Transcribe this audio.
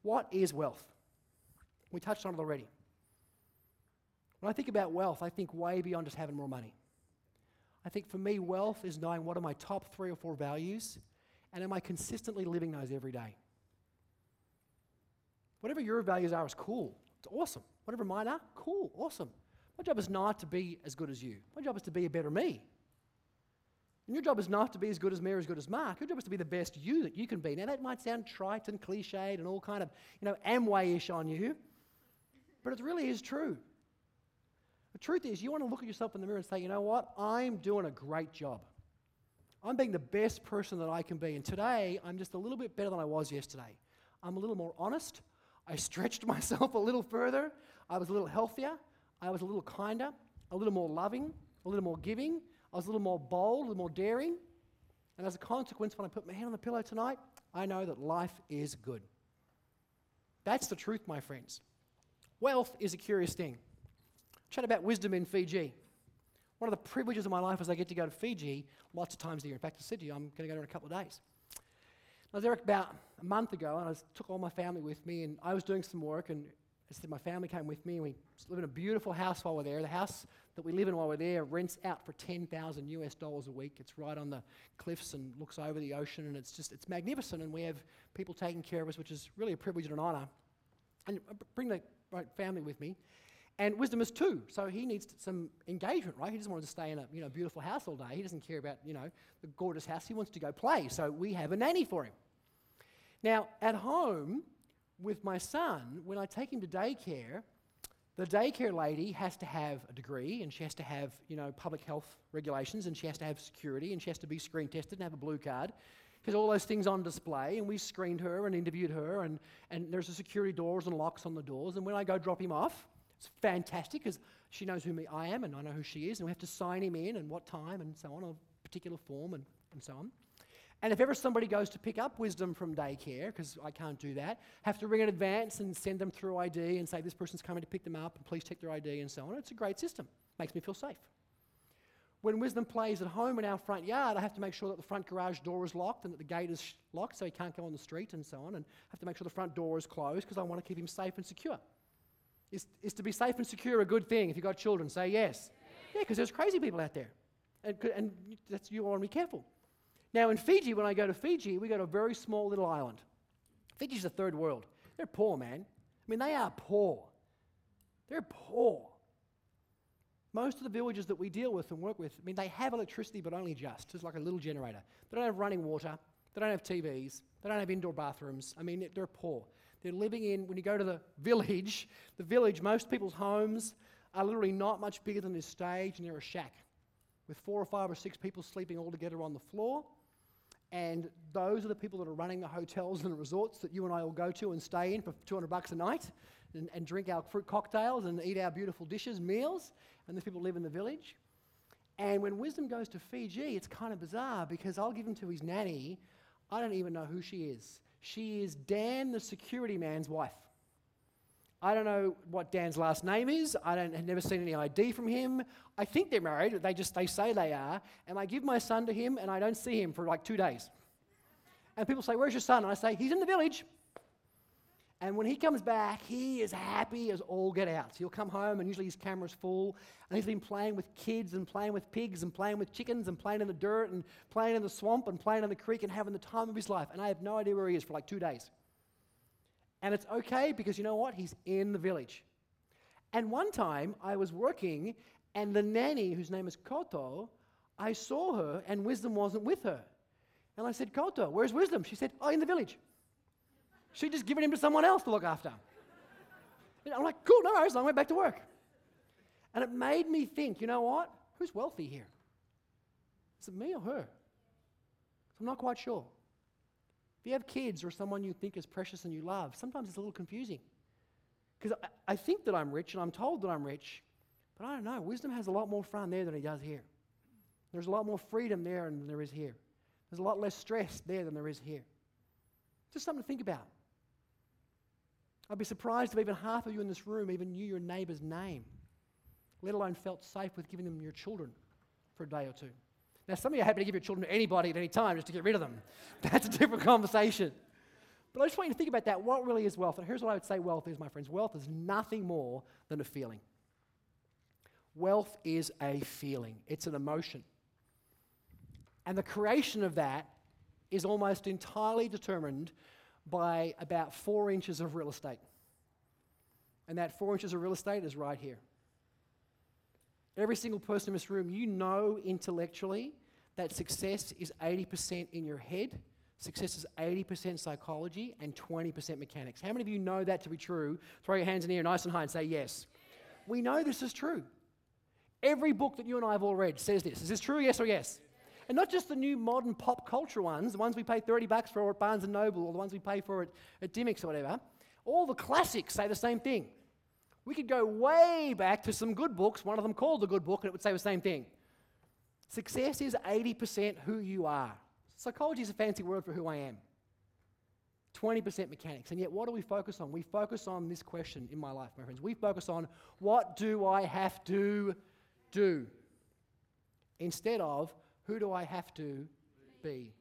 What is wealth? We touched on it already. When I think about wealth, I think way beyond just having more money. I think for me, wealth is knowing what are my top 3 or 4 values, and am I consistently living those every day? Whatever your values are is cool. It's awesome. Whatever mine are, cool, awesome. My job is not to be as good as you. My job is to be a better me. And your job is not to be as good as me or as good as Mark. Your job is to be the best you that you can be. Now, that might sound trite and cliched and all kind of, Amway-ish on you, but it really is true. The truth is, you want to look at yourself in the mirror and say, you know what? I'm doing a great job. I'm being the best person that I can be. And today, I'm just a little bit better than I was yesterday. I'm a little more honest. I stretched myself a little further. I was a little healthier. I was a little kinder, a little more loving, a little more giving. I was a little more bold, a little more daring. And as a consequence, when I put my hand on the pillow tonight, I know that life is good. That's the truth, my friends. Wealth is a curious thing. Chat about wisdom in Fiji. One of the privileges of my life is I get to go to Fiji lots of times a year. In fact, I said to you, I'm going to go there in a couple of days. I was there about a month ago, and I took all my family with me, and I was doing some work, and I said my family came with me, and we live in a beautiful house while we're there. The house that we live in while we're there rents out for $10,000 a week. It's right on the cliffs and looks over the ocean, and it's magnificent, and we have people taking care of us, which is really a privilege and an honor. And I bring the right family with me. And Wisdom is 2, so he needs some engagement, right? He doesn't want to stay in a beautiful house all day. He doesn't care about, the gorgeous house. He wants to go play, so we have a nanny for him. Now, at home with my son, when I take him to daycare, the daycare lady has to have a degree, and she has to have, public health regulations, and she has to have security, and she has to be screen tested and have a blue card. Because all those things on display, and we screened her and interviewed her, and there's a security doors and locks on the doors, and when I go drop him off, it's fantastic because she knows who I am and I know who she is, and we have to sign him in and what time and so on, a particular form and so on. And if ever somebody goes to pick up Wisdom from daycare, because I can't do that, have to ring in advance and send them through ID and say this person's coming to pick them up and please check their ID and so on. It's a great system. Makes me feel safe. When Wisdom plays at home in our front yard, I have to make sure that the front garage door is locked and that the gate is locked so he can't go on the street and so on, and I have to make sure the front door is closed because I want to keep him safe and secure. Is to be safe and secure a good thing? If you've got children, say yes. Yeah, because there's crazy people out there. And that's, you want to be careful. Now in Fiji, when I go to Fiji, we go to a very small little island. Fiji's the third world. They're poor, man. I mean, they are poor. They're poor. Most of the villages that we deal with and work with, they have electricity, but only just. It's like a little generator. They don't have running water. They don't have TVs. They don't have indoor bathrooms. They're poor. They're living in, when you go to the village, most people's homes are literally not much bigger than this stage, and they're a shack with 4 or 5 or 6 people sleeping all together on the floor. And those are the people that are running the hotels and the resorts that you and I will go to and stay in for $200 a night and drink our fruit cocktails and eat our beautiful dishes, meals, and these people live in the village. And when Wisdom goes to Fiji, it's kind of bizarre because I'll give him to his nanny. I don't even know who she is. She is Dan, the security man's wife. I don't know what Dan's last name is. I've never seen any ID from him. I think they're married. They say they are. And I give my son to him, and I don't see him for like 2 days. And people say, "Where's your son?" And I say, "He's in the village." And when he comes back, he is happy as all get out. So he'll come home, and usually his camera's full, and he's been playing with kids and playing with pigs and playing with chickens and playing in the dirt and playing in the swamp and playing in the creek and having the time of his life. And I have no idea where he is for like 2 days. And it's okay because you know what? He's in the village. And one time I was working, and the nanny, whose name is Koto, I saw her, and Wisdom wasn't with her. And I said, "Koto, where's Wisdom?" She said, "Oh, in the village." She'd just given him to someone else to look after. And I'm like, "Cool, no worries." I went back to work. And it made me think, you know what? Who's wealthy here? Is it me or her? I'm not quite sure. If you have kids or someone you think is precious and you love, sometimes it's a little confusing. Because I think that I'm rich and I'm told that I'm rich, but I don't know. Wisdom has a lot more fun there than he does here. There's a lot more freedom there than there is here. There's a lot less stress there than there is here. Just something to think about. I'd be surprised if even half of you in this room even knew your neighbour's name, let alone felt safe with giving them your children for a day or two. Now, some of you are happy to give your children to anybody at any time just to get rid of them. That's a different conversation. But But I just want you to think about that. What really is wealth? And here's what I would say wealth is, my friends. Wealth is nothing more than a feeling. Wealth is a feeling. It's an emotion. And the creation of that is almost entirely determined by about 4 inches of real estate. And that 4 inches of real estate is right here. Every single person in this room, you know intellectually that success is 80% in your head, success is 80% psychology, and 20% mechanics. How many of you know that to be true? Throw your hands in the air nice and high and say yes. We know this is true. Every book that you and I have all read says this. Is this true, yes or yes? And not just the new modern pop culture ones, the ones we pay $30 for at Barnes & Noble, or the ones we pay for at Dymocks or whatever. All the classics say the same thing. We could go way back to some good books, one of them called The Good Book, and it would say the same thing. Success is 80% who you are. Psychology is a fancy word for who I am. 20% mechanics. And yet what do we focus on? We focus on this question in my life, my friends. We focus on, what do I have to do? Instead of, who do I have to be?